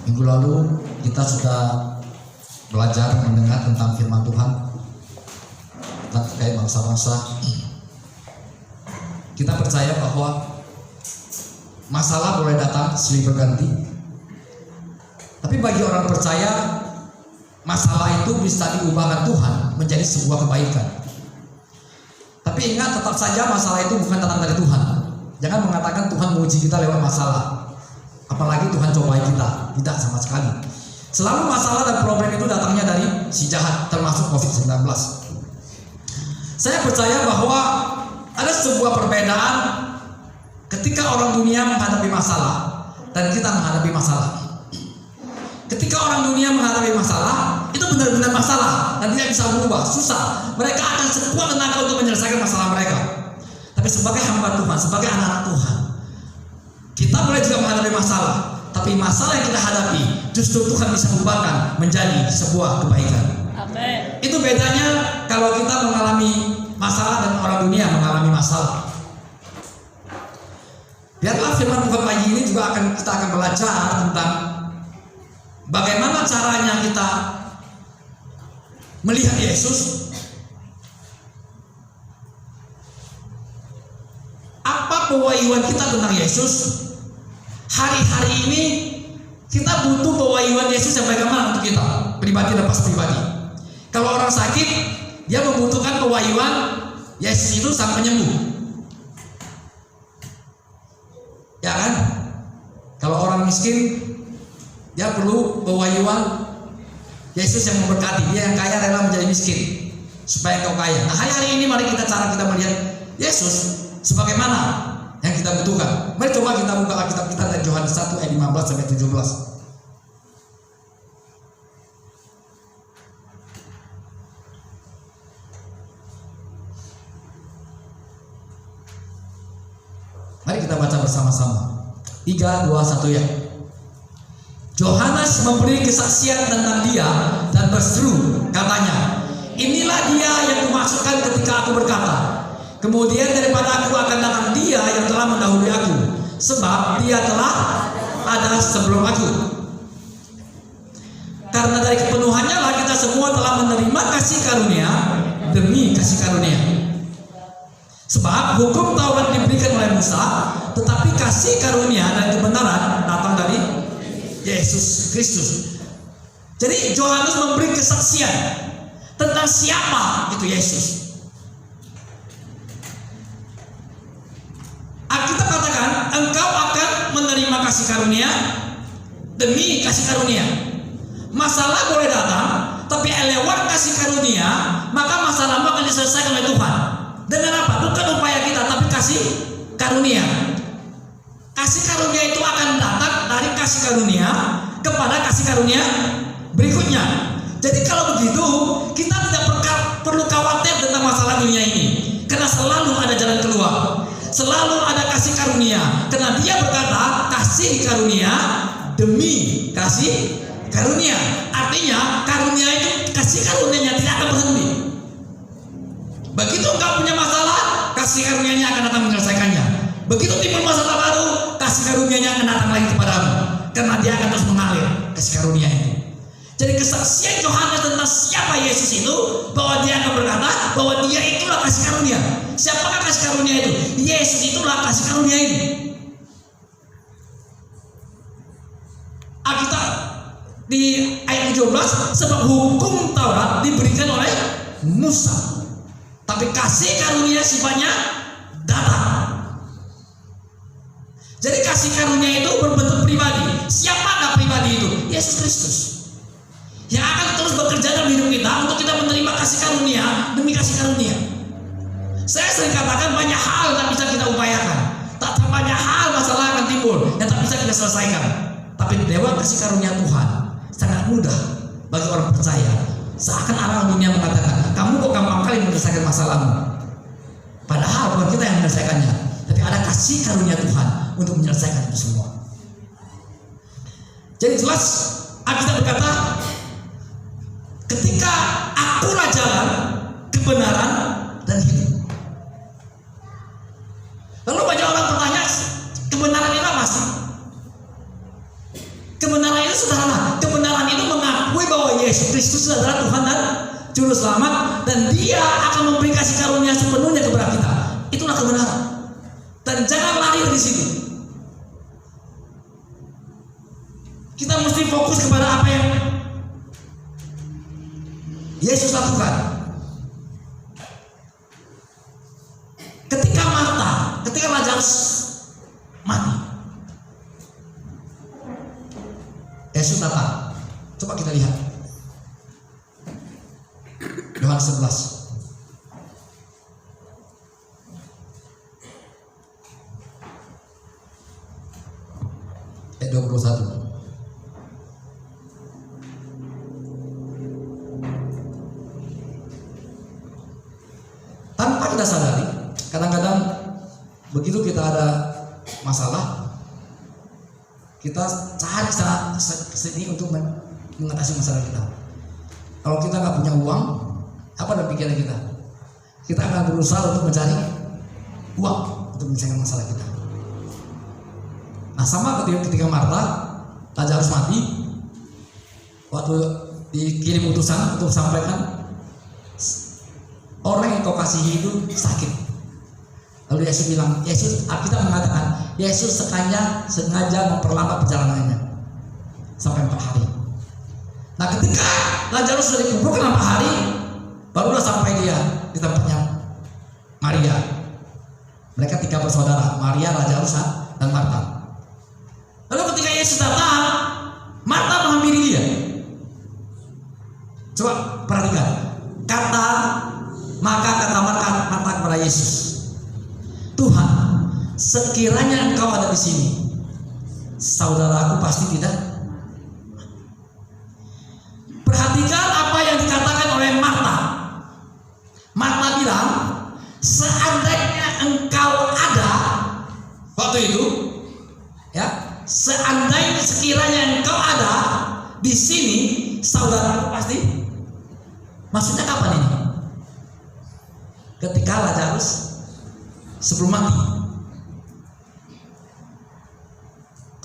Minggu lalu kita sudah belajar mendengar tentang firman Tuhan tentang terkait bangsa-bangsa. Kita percaya bahwa masalah boleh datang silih berganti, tapi bagi orang percaya masalah itu bisa diubahkan Tuhan menjadi sebuah kebaikan. Tapi ingat, tetap saja masalah itu bukan datang dari Tuhan. Jangan mengatakan Tuhan menguji kita lewat masalah, apalagi Tuhan cobai kita. Tidak, sama sekali. Selalu masalah dan problem itu datangnya dari si jahat, termasuk COVID-19. Saya percaya bahwa ada sebuah perbedaan ketika orang dunia menghadapi masalah dan kita menghadapi masalah. Ketika orang dunia menghadapi masalah, itu benar-benar masalah dan tidak bisa berubah, susah. Mereka akan sekuat tenaga untuk menyelesaikan masalah mereka. Tapi sebagai hamba Tuhan, sebagai anak-anak Tuhan, kita boleh juga menghadapi masalah, tapi masalah yang kita hadapi justru Tuhan bisa ubahkan menjadi sebuah kebaikan. Amin. Itu bedanya kalau kita mengalami masalah dan orang dunia mengalami masalah. Biarlah firman Tuhan pagi ini juga kita akan belajar tentang bagaimana caranya kita melihat Yesus. Apa pewahyuan kita tentang Yesus? Hari-hari ini kita butuh pewahyuan Yesus yang bagaimana untuk kita pribadi, lepas pribadi. Kalau orang sakit, dia membutuhkan pewahyuan Yesus itu sang penyembuh, ya kan? Kalau orang miskin, dia perlu pewahyuan Yesus yang memberkati. Dia yang kaya rela menjadi miskin supaya kau kaya. Nah, hari-hari ini mari kita melihat Yesus sebagaimana yang kita butuhkan. Mari coba kita buka Alkitab kita dari Yohanes 1 ayat 15 sampai 17. Mari kita baca bersama-sama. 3, 2, 1 ya. Yohanes memberi kesaksian tentang dia dan berseru, katanya, inilah dia yang kumaksudkan ketika aku berkata, kemudian daripada aku akan datang dia yang telah mendahului aku, sebab dia telah ada sebelum aku. Karena dari kepenuhannya lah kita semua telah menerima kasih karunia demi kasih karunia. Sebab hukum Taurat diberikan oleh Musa, tetapi kasih karunia dan kebenaran datang dari Yesus Kristus. Jadi Yohanes memberi kesaksian tentang siapa itu Yesus. Alkitab katakan engkau akan menerima kasih karunia demi kasih karunia. Masalah boleh datang, tapi lewat kasih karunia maka masalahmu akan diselesaikan oleh Tuhan. Dengan apa? Bukan upaya kita, tapi kasih karunia. Kasih karunia itu akan datang dari kasih karunia kepada kasih karunia berikutnya. Jadi kalau begitu, kita tidak perlu khawatir tentang masalah dunia ini, karena selalu ada jalan keluar, selalu ada kasih karunia. Karena dia berkata kasih karunia demi kasih karunia. Artinya karunia itu, kasih karunianya tidak akan berhenti. Begitu engkau punya masalah, kasih karunia-Nya akan datang menyelesaikannya. Begitu timbul masalah baru, kasih karunia-Nya akan datang lagi kepadamu, karena dia akan terus mengalir kasih karunia itu. Jadi kesaksian Yohanes tentang siapa Yesus itu, bahwa dia akan berkata bahwa dia itulah kasih karunia. Siapakah kasih karunia itu? Yesus itulah kasih karunia itu. Alkitab di ayat 17, sebab hukum Taurat diberikan oleh Musa, tapi kasih karunia sifatnya datang. Jadi kasih karunia itu berbentuk pribadi. Siapakah pribadi itu? Yesus Kristus, yang akan terus bekerja dalam hidup kita untuk kita menerima kasih karunia demi kasih karunia. Saya sering katakan banyak hal yang bisa kita upayakan, tak banyak hal masalah akan timbul yang tak bisa kita selesaikan. Tapi lewat kasih karunia Tuhan sangat mudah bagi orang percaya. Seakan orang dunia mengatakan, kamu kok gampang kali menyelesaikan masalahmu. Padahal bukan kita yang menyelesaikannya, tapi ada kasih karunia Tuhan untuk menyelesaikan itu semua. Jadi jelas Alkitab berkata, ketika akulah jalan, kebenaran, dan hidup. Lalu banyak orang bertanya, kebenaran itu apa sih? Kebenaran itu saudara Yesus Kristus adalah Tuhan dan Juru Selamat, dan Dia akan memberi kasih karunia sepenuhnya kepada kita. Itulah kebenaran. Dan jangan lari dari situ. Kita mesti fokus kepada apa yang Yesus lakukan. Ketika Lazarus mati, Yesus datang. Coba kita lihat Yohanes 11. Ayat 21. Tanpa kita sadari, kadang-kadang begitu kita ada masalah, kita cari sana sini untuk mengatasi masalah kita. Kalau kita nggak punya uang, apa dalam pikiran kita? Kita akan berusaha untuk mencari uang untuk menyelesaikan masalah kita. Nah, sama ketika Marta, Lazarus mati, waktu dikirim utusan untuk sampaikan, orang yang kau kasihi itu sakit. Lalu Yesus bilang, kita mengatakan Yesus sengaja memperlambat perjalanannya sampai 4 hari. Nah, ketika Lazarus sudah dikuburkan 4 hari, barulah sampai dia di tempatnya Maria. Mereka 3 bersaudara, Maria, Lazarus, dan Marta. Lalu ketika Yesus datang, Marta menghampiri dia. Coba perhatikan, maka kata Marta kepada Yesus, Tuhan, sekiranya Engkau ada di sini, saudaraku pasti tidak. Perhatikan apa yang dikatakan oleh Marta. Marta bilang, seandainya Engkau ada waktu itu, ya, sekiranya Engkau ada di sini, saudaraku pasti. Maksudnya kapan ini? Ketika Lazarus sebelum mati,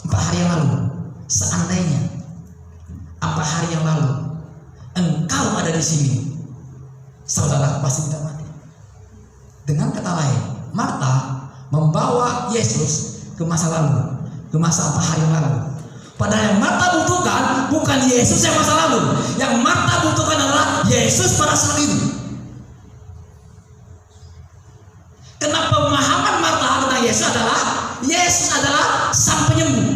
4 hari yang lalu. Seandainya 4 hari yang lalu Engkau ada di sini, saudara pasti tidak mati. Dengan kata lain, Marta membawa Yesus ke masa lalu, ke masa 4 hari yang lalu. Padahal yang Marta butuhkan bukan Yesus yang masa lalu. Yang Marta butuhkan adalah Yesus pada saat itu. Kenapa pemahaman Marta tentang Yesus adalah sang penyembuh.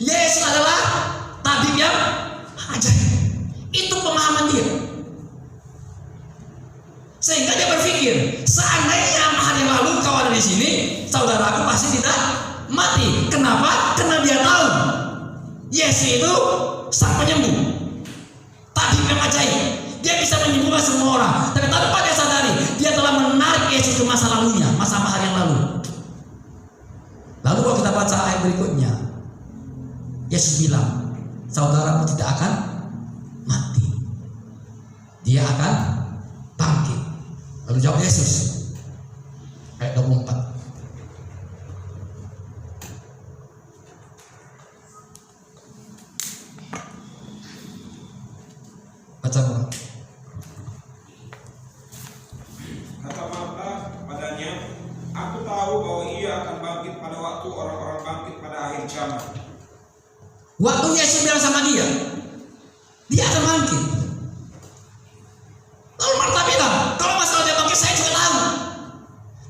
Yesus adalah tabib yang ajaib. Itu pemahaman dia. Sehingga dia berpikir, seandainya 4 hari yang lalu kau ada di sini, saudaraku pasti tidak mati. Kenapa? Karena dia tahu Yesus itu sang penyembuh, tabib yang ajaib. Dia bisa menyembuhkan semua orang. Tapi tanpa dia sadari, dia telah menarik Yesus ke masa lalunya, masa 4 hari yang lalu. Lalu kalau kita baca ayat berikutnya, Yesus bilang, saudaramu tidak akan mati, dia akan bangkit. Lalu jawab Yesus, ayat 24. Baca Bang. Kata Marta padanya, aku tahu bahwa ia akan bangkit pada waktu orang-orang bangkit pada akhir zaman. Waktu Yesus bilang sama dia akan bangkit. Lalu Marta bilang, kalau masalah dia bangkit saya juga tahu.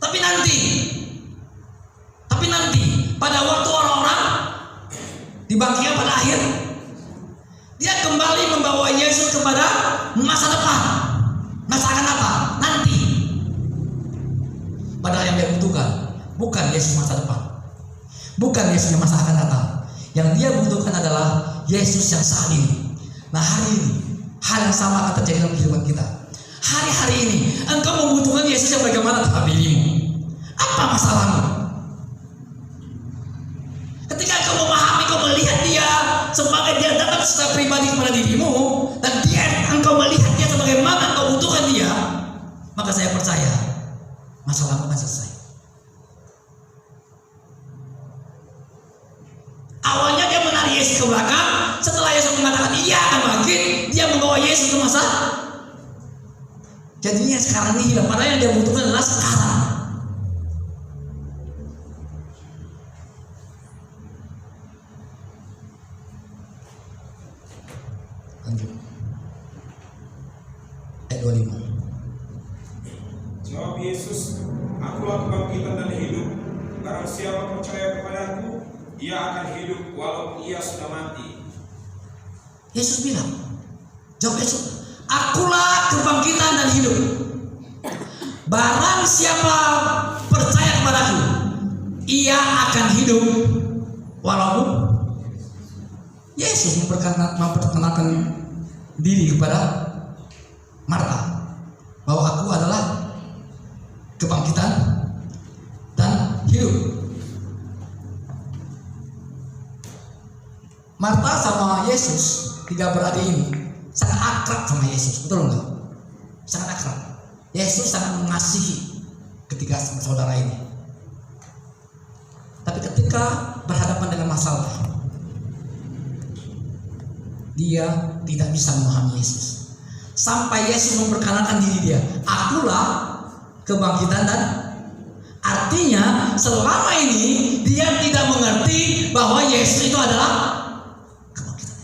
Tapi nanti pada waktu orang-orang dibangkitkan pada akhir, dia kembali membawa Yesus kepada masa depan, masa akan datang nanti. Padahal yang dia butuhkan bukan Yesus masa depan, bukan Yesus yang masa akan datang. Yang dia butuhkan adalah Yesus yang saat ini. Nah, hari ini hal yang sama akan terjadi dalam kehidupan kita. Hari-hari ini engkau membutuhkan Yesus yang bagaimana dalam dirimu. Apa masalahmu? Ketika engkau memahami, engkau melihat dia sebagai dia datang secara pribadi kepada dirimu, dan engkau melihat dia sebagaimana engkau butuhkan dia, maka saya percaya masalahmu akan selesai. Awalnya dia menarik Yesus ke belakang. Setelah Yesus mengatakan ia akan bangkit, dia Yesus ke masa. Jadinya sekarang ini hilang. Padahal yang dia butuhkan adalah sekarang. Lanjut. Ayat 25. Jawab Yesus, akulah kebangkitan dan hidup. Barang siapa percaya kepadaku, ia akan hidup walaupun ia sudah mati. Yesus bilang, jawab Yesus, akulah kebangkitan dan hidup. Barang siapa percaya kepadaku, ia akan hidup walaupun. Yesus memperkenalkan diri kepada Marta bahwa aku adalah kebangkitan dan hidup. Marta sama Yesus, tiga beradik ini, sangat akrab sama Yesus, betul enggak? Sangat akrab. Yesus sangat mengasihi ketiga saudara ini. Tapi ketika berhadapan dengan masalah, dia tidak bisa memahami Yesus. Sampai Yesus memperkenalkan diri dia, akulah kebangkitan dan, artinya selama ini dia tidak mengerti bahwa Yesus itu adalah kebangkitan.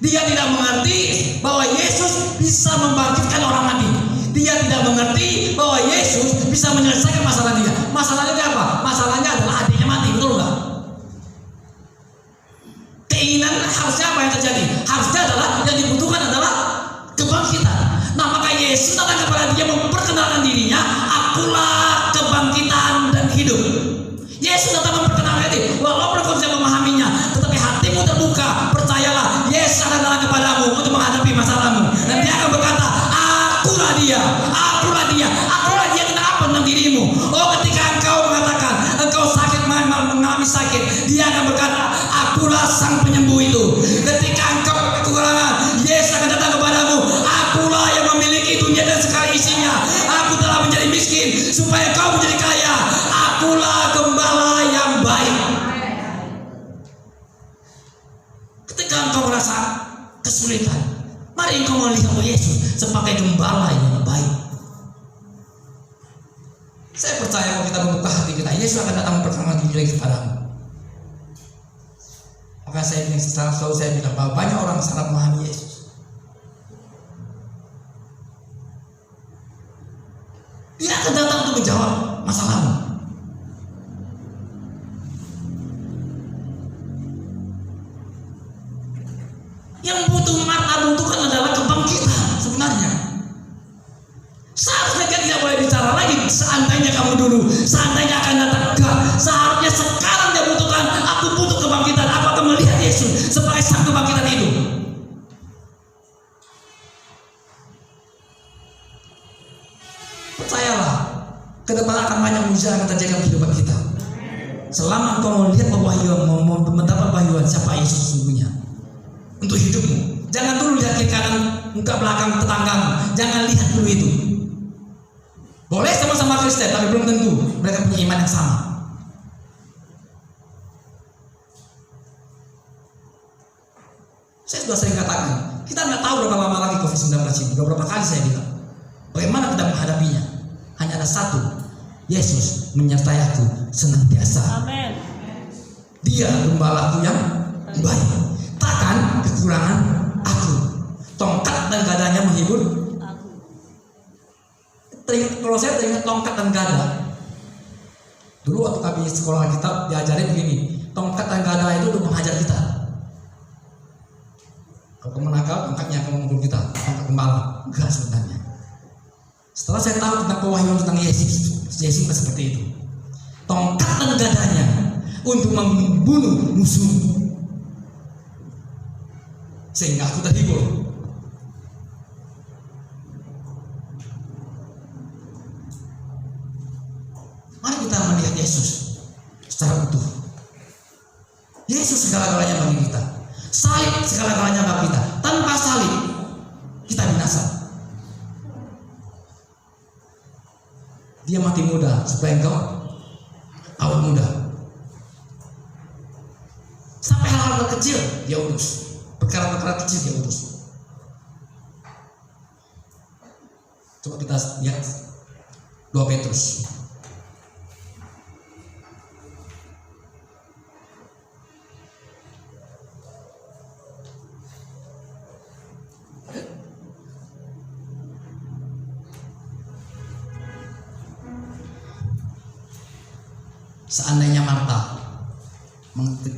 Dia tidak mengerti bahwa Yesus bisa membangkitkan orang mati. Dia tidak mengerti bahwa Yesus bisa menyelesaikan masalah dia. Masalahnya apa? Masalahnya adalah adiknya mati, betul nggak? Keinginan harusnya apa yang terjadi? Harusnya adalah yang dibutuhkan adalah kebangkitan. Nah, maka Yesus datang kepada dia memperkenalkan dirinya, akulah kebangkitan dan hidup. Yesus datang memperkenalkan diri, walaupun kau tidak memahaminya, tetapi hatimu terbuka, percayalah, Yesus akan datang kepadamu untuk menghadapi masalahmu. Dan dia akan berkata, akulah dia, akulah dia, akulah dia tentang apa? Tentang dirimu. Oh, ketika engkau mengatakan engkau sakit, mengalami sakit, dia akan berkata, akulah sang penyembuh itu. Ketika engkau kekurangan, Yesus akan datang kepadamu, akulah yang memiliki dunia dan segala isinya. Aku telah menjadi miskin supaya kau menjadi kaya. Akulah gembala yang baik. Ketika engkau merasa kesulitan, mari engkau melihat Yesus sebagai gembala yang baik. Saya percaya kalau kita membuka hati kita, Yesus akan datang memperkenalkan diri kepadamu. Maka saya selalu saya bilang bahwa banyak orang salah memahami Yesus. Dia akan datang untuk menjawab masalahmu. Yang Marta butuhkan adalah kebangkitan sebenarnya. Seharusnya dia tidak boleh bicara lagi seandainya kamu dulu, seandainya akan datang. Enggak, seharusnya sekarang dia butuhkan, aku butuh kebangkitan. Aku akan melihat Yesus sebagai sang kebangkitan itu. Percayalah, ke depan akan banyak mujizat akan terjadi dalam kehidupan kita. Selama engkau melihat pewahyuan, mendapat pewahyuan siapa Yesus sesungguhnya untuk hidupmu. Jangan dulu lihat kiri kanan, muka belakang tetanggamu. Jangan lihat dulu itu. Boleh sama-sama Kristen, tapi belum tentu mereka punya iman yang sama. Saya sudah sering katakan, kita nggak tahu berapa lama lagi COVID-19 ini. Beberapa kali saya bilang, bagaimana kita menghadapinya? Hanya ada satu, Yesus menyertai aku senantiasa. Amin. Dia gembalaku yang baik, takkan kekurangan aku. Tongkat dan gadanya menghibur aku. Kalau saya teringat tongkat dan gada, dulu waktu kami sekolah kita diajarin begini, tongkat dan gada itu untuk menghajar kita. Kalau kamu nakal, tongkatnya akan memukul kita, tongkat gembala. Enggak sebenarnya. Setelah saya tahu tentang pewahyuan tentang Yesus seperti itu. Tongkat dan gadanya untuk membunuh musuh, sehingga aku terhibur. Mari kita melihat Yesus secara utuh. Yesus segala-galanya bagi kita. Salib segala-galanya bagi kita. Tanpa salib kita binasa. Dia mati muda supaya engkau awet muda. Sampai hal-hal kecil dia urus, perkara-perkara kecil dia urus. Coba kita lihat 2 Petrus. Seandainya Marta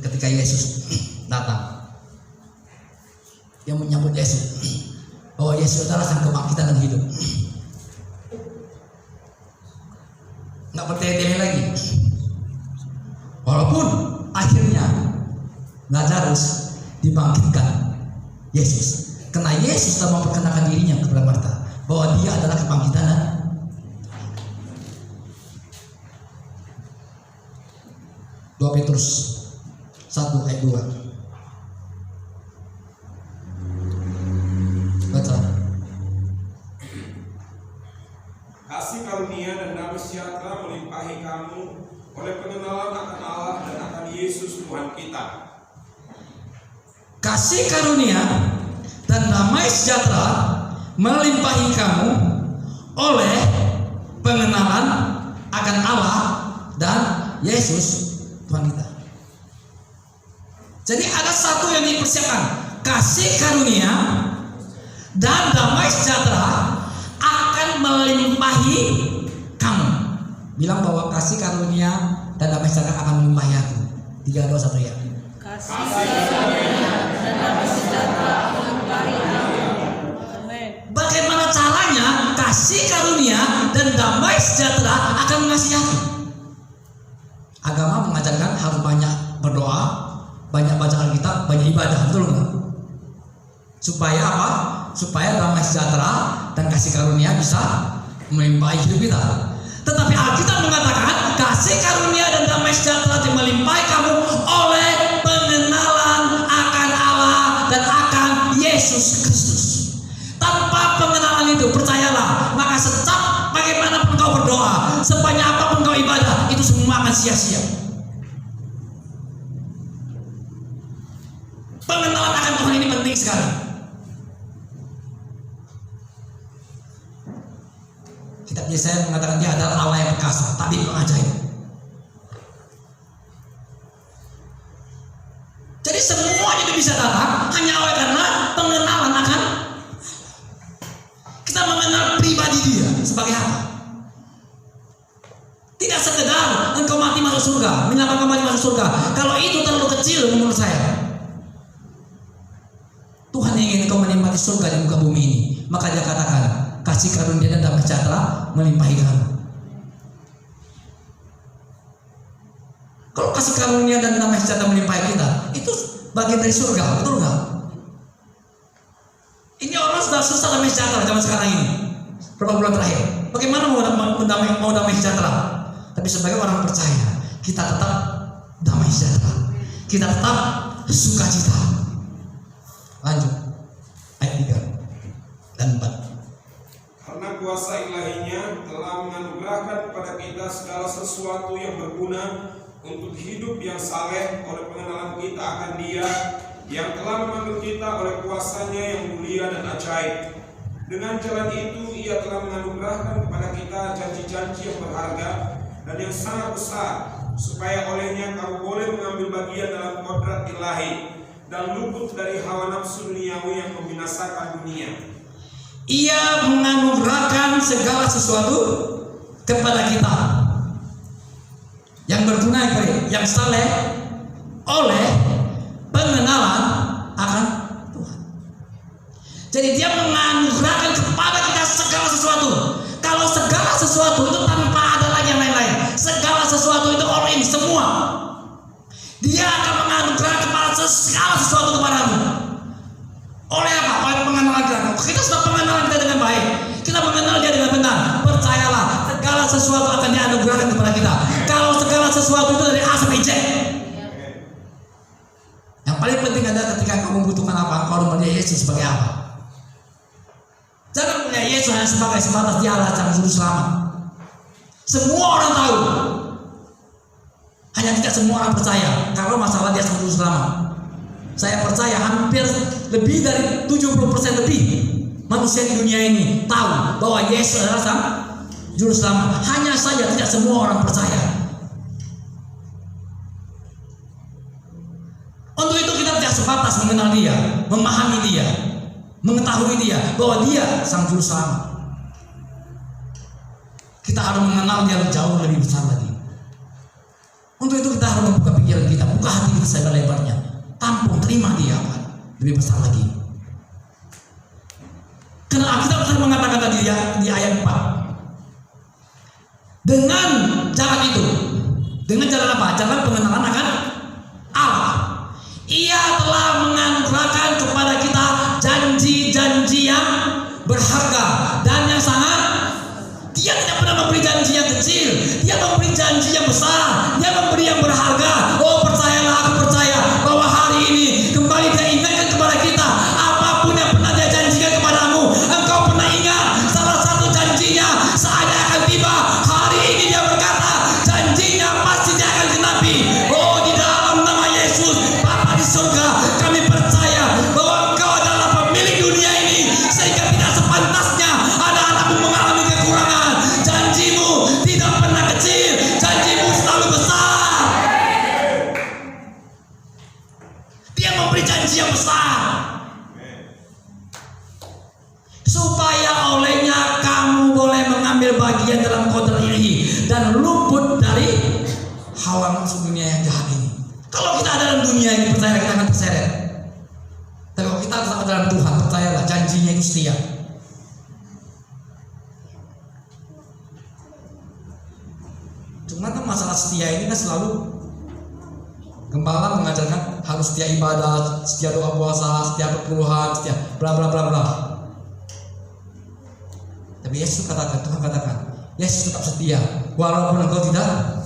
ketika Yesus datang, dia menyambut Yesus bahwa Yesus adalah sang kebangkitan dan hidup. Nggak bertele-tele lagi. Walaupun akhirnya Lazarus dibangkitkan Yesus, karena Yesus telah memperkenalkan dirinya kepada Marta bahwa dia adalah kebangkitan. 2 Petrus 1 ayat 2. Baca. Kasih karunia dan damai sejahtera melimpahi kamu oleh pengenalan akan Allah dan akan Yesus Tuhan kita. Kasih karunia dan damai sejahtera melimpahi kamu oleh pengenalan akan Allah dan Yesus Tuhan kita. Jadi ada satu yang dipersiapkan, kasih karunia dan damai sejahtera akan melimpahi kamu. Bilang bahwa kasih karunia dan damai sejahtera akan melimpahi aku. 3, 2, 1 ya. Kasih karunia dan damai sejahtera melimpahi kamu. Amin. Bagaimana caranya kasih karunia dan damai sejahtera akan mengasihi aku? Agama mengajarkan harus banyak berdoa, banyak baca Alkitab, banyak ibadah, betul nggak? Supaya apa? Supaya damai sejahtera dan kasih karunia bisa melimpahi hidup kita. Tetapi Alkitab mengatakan kasih karunia dan damai sejahtera melimpahi kamu oleh pengenalan akan Allah dan akan Yesus Kristus. Tanpa pengenalan itu, percayalah, maka setiap bagaimanapun kau berdoa, sebanyak apapun kau ibadah, itu semua akan sia-sia. Pengenalan akan Tuhan ini penting sekali. Kitab Yesaya mengatakan dia adalah Allah yang perkasa, tapi pengajaib. Jadi semuanya itu bisa datang hanya oleh karena pengenalan akan kita mengenal pribadi dia sebagai apa. Tidak sekedar engkau mati masuk surga, menyatakan kembali masuk surga. Kalau itu terlalu kecil menurut saya. Tuhan ingin engkau menikmati surga di muka bumi ini. Maka dia katakan, kasih karunia dan damai sejahtera melimpahi kamu. Kalau kasih karunia dan damai sejahtera melimpahi kita, itu bagian dari surga, betul nggak? Ini orang sudah susah damai sejahtera zaman sekarang ini. Berapa bulan terakhir? Bagaimana mau damai sejahtera? Tapi sebagai orang percaya, kita tetap damai sejahtera. Kita tetap sukacita. Lanjut ayat 3 dan 4. Karena kuasa ilahinya telah menganugerahkan kepada kita segala sesuatu yang berguna untuk hidup yang saleh oleh pengenalan kita akan Dia yang telah memanggil kita oleh kuasanya yang mulia dan ajaib. Dengan jalan itu Ia telah menganugerahkan kepada kita janji-janji yang berharga dan yang sangat besar, supaya olehnya kamu boleh mengambil bagian dalam kodrat ilahi dan luput dari hawa nafsu duniawi yang membinasakan dunia. Ia menganugerahkan segala sesuatu kepada kita yang berguna, yang saleh oleh pengenalan akan Tuhan. Jadi dia menganugerahkan kepada kita segala sesuatu. Kalau segala sesuatu itu tanpa ada lagi yang lain-lain, segala sesuatu itu all in semua. Dia akan menganugerahkan kepada segala sesuatu kepadamu. Oleh apa? Oleh pengenalan kita. Kita sudah pengenalan kita dengan baik, kita mengenal dia dengan benar. Percayalah, segala sesuatu akan dianugerahkan kepada kita. Kalau segala sesuatu itu dari A sampai Z. Yang paling penting adalah ketika kamu membutuhkan apa, kau harus melihat Yesus sebagai apa. Jangan melihat Yesus hanya sebagai sebatas dia Allah sang juru selamat. Semua orang tahu, hanya tidak semua orang percaya kalau masalah dia sang juru selamat. Saya percaya hampir lebih dari 70% lebih manusia di dunia ini tahu bahwa Yesus adalah Sang Juru Selamat. Hanya saja tidak semua orang percaya. Untuk itu kita tidak sebatas mengenal Dia, memahami Dia, mengetahui Dia bahwa Dia Sang Juru Selamat. Kita harus mengenal Dia jauh lebih besar lagi. Untuk itu kita harus membuka pikiran kita, buka hati kita selebar-lebarnya, tampung, terima Dia lebih besar lagi. Karena Alkitab telah mengatakan tadi di ayat 4, dengan jalan itu, dengan jalan apa? Jalan pengenalan akan Allah. Ia telah menganugerahkan kepada kita janji-janji yang berharga dan yang sangat. Dia tidak pernah memberi janji yang kecil, Dia memberi janji yang besar, Dia memberi yang berharga. Oh, percayalah, aku percaya bahwa hari ini kembali Dia ingatkan kepada kita, apapun yang pernah Dia janjikan kepadamu, engkau pernah ingat salah satu janjinya saat Dia akan tiba. Hari ini Dia berkata, janjinya pasti Dia akan genapi. Oh, di dalam nama Yesus, Bapa di surga, kami percaya bahwa Engkau adalah pemilik dunia ini, sehingga tidak sepantasnya ada anakmu mengalami kekurangan. Janjimu tidak pernah kecil, janjimu selalu besar. Dia memberi janji yang besar, supaya olehnya kamu boleh mengambil bagian dalam kodrat ilahi dan luput dari hawa nafsu dunia yang jahat ini. Kalau kita ada dalam dunia ini, percaya kita akan terseret. Tapi kalau kita tetap dalam Tuhan, percayalah janjinya itu setia. Cuma kan masalah setia ini kan selalu gembala mengajarkan harus setia ibadah, setia doa puasa, setia perpuluhan, setia bla bla bla bla. Tapi Yesus katakan, Tuhan katakan, Yesus tetap setia walaupun engkau tidak.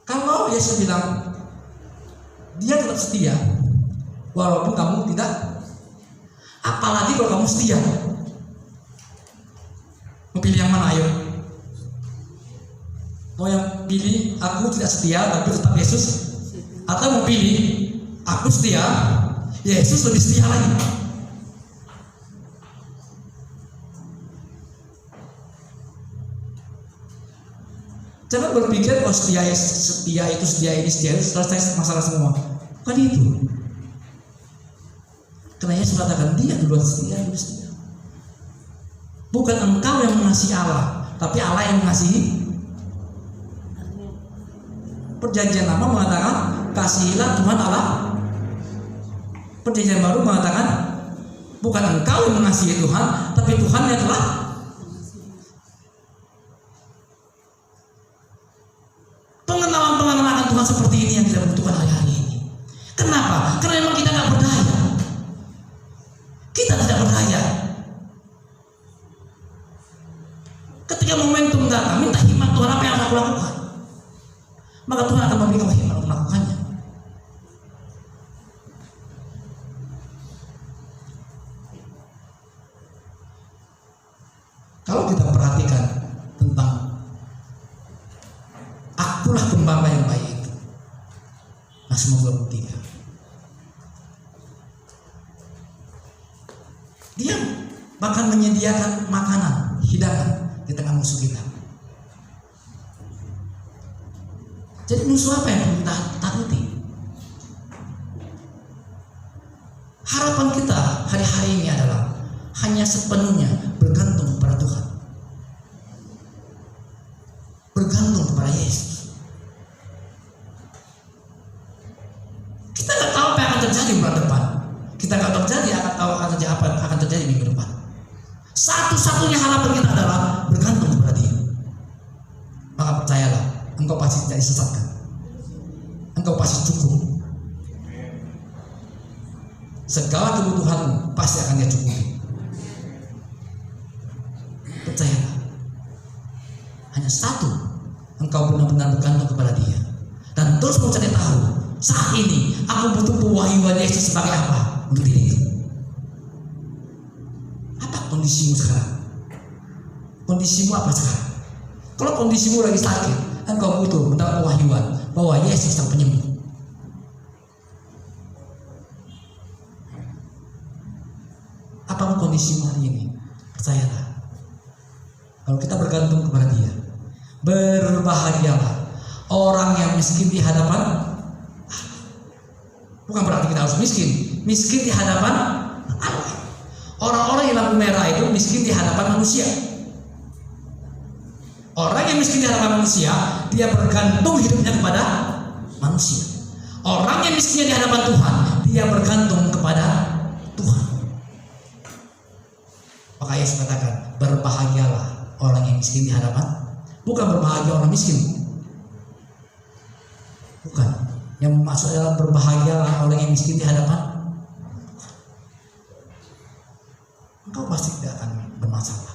Kalau Yesus bilang Dia tetap setia walaupun kamu tidak, apalagi kalau kamu setia. Mau pilih yang mana, ayo? Mau yang pilih aku tidak setia tapi tetap Yesus, atau mau pilih aku setia, Yesus lebih setia lagi? Jangan berpikir oh setia itu selesai masalah semua. Bukan itu. Karena Yesus katakan Dia duluan setia, bukan engkau yang mengasihi Allah, tapi Allah yang mengasihi. Perjanjian lama mengatakan kasihilah Tuhan Allah. Perjanjian baru mengatakan bukan engkau yang mengasihi Tuhan, tapi Tuhan yang telah. Pengenalan akan Tuhan seperti ini yang kita butuhkan hari-hari ini. Kenapa? Karena memang kita tidak berdaya. Kita tidak berdaya. Ketika momentum datang, minta hikmat Tuhan, apa yang aku lakukan, maka Tuhan akan memberikan hikmat untuk melakukannya. Kalau kita perhatikan tentang akulah gembala yang baik, Mazmur 23, Dia bahkan menyediakan makanan, hidangan di tengah musuh kita. Jadi musuh apa yang perlu kita takuti? Harapan kita hari-hari ini adalah hanya sepenuhnya bergantung pada Tuhan, bergantung kepada Yesus. Kita nggak tahu apa yang akan terjadi bulan depan. Kita nggak tahu apa akan terjadi minggu depan. Satu-satunya harapan kita adalah bergantung kepada Dia. Maka percayalah, engkau pasti tidak disesatkan. Engkau pasti cukup. Segala kebutuhanmu pasti akan Dia cukupi. Percayalah. Hanya satu, engkau benar-benar bergantung kepada Dia. Dan terus mencari tahu, saat ini aku butuh pewahyuan Yesus sebagai apa untuk diriku. Apa kondisimu sekarang? Kondisimu apa sekarang? Kalau kondisimu lagi sakit, engkau butuh mendapat pewahyuan bahwa Yesus sang penyembuh. kondisi hari ini, percayalah, kalau kita bergantung kepada Dia, berbahagialah orang yang miskin di hadapan Allah. Bukan berarti kita harus miskin di hadapan Allah. Orang-orang yang lampu merah itu miskin di hadapan manusia. Orang yang miskin di hadapan manusia, dia bergantung hidupnya kepada manusia. Orang yang miskin di hadapan Tuhan, dia bergantung kepada Tuhan. Maka Yesus katakan, berbahagialah orang yang miskin di hadapan. Bukan berbahagia orang miskin. Bukan. Yang maksud adalah berbahagialah orang yang miskin di hadapan. Engkau pasti tidak akan bermasalah.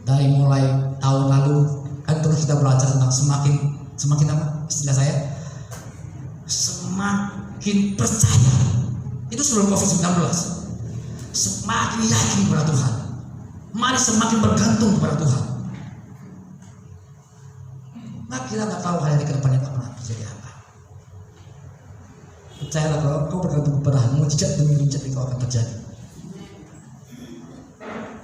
Dari mulai tahun lalu kan terus kita belajar tentang semakin apa istilah saya, semakin percaya. Itu sebelum COVID-19. Semakin yakin kepada Tuhan. Mari semakin bergantung kepada Tuhan. Nah, kita nggak tahu hari ke depannya akan terjadi apa. Percayalah, kalau kau bergantung kepada mujizat demi mujizat itu akan terjadi.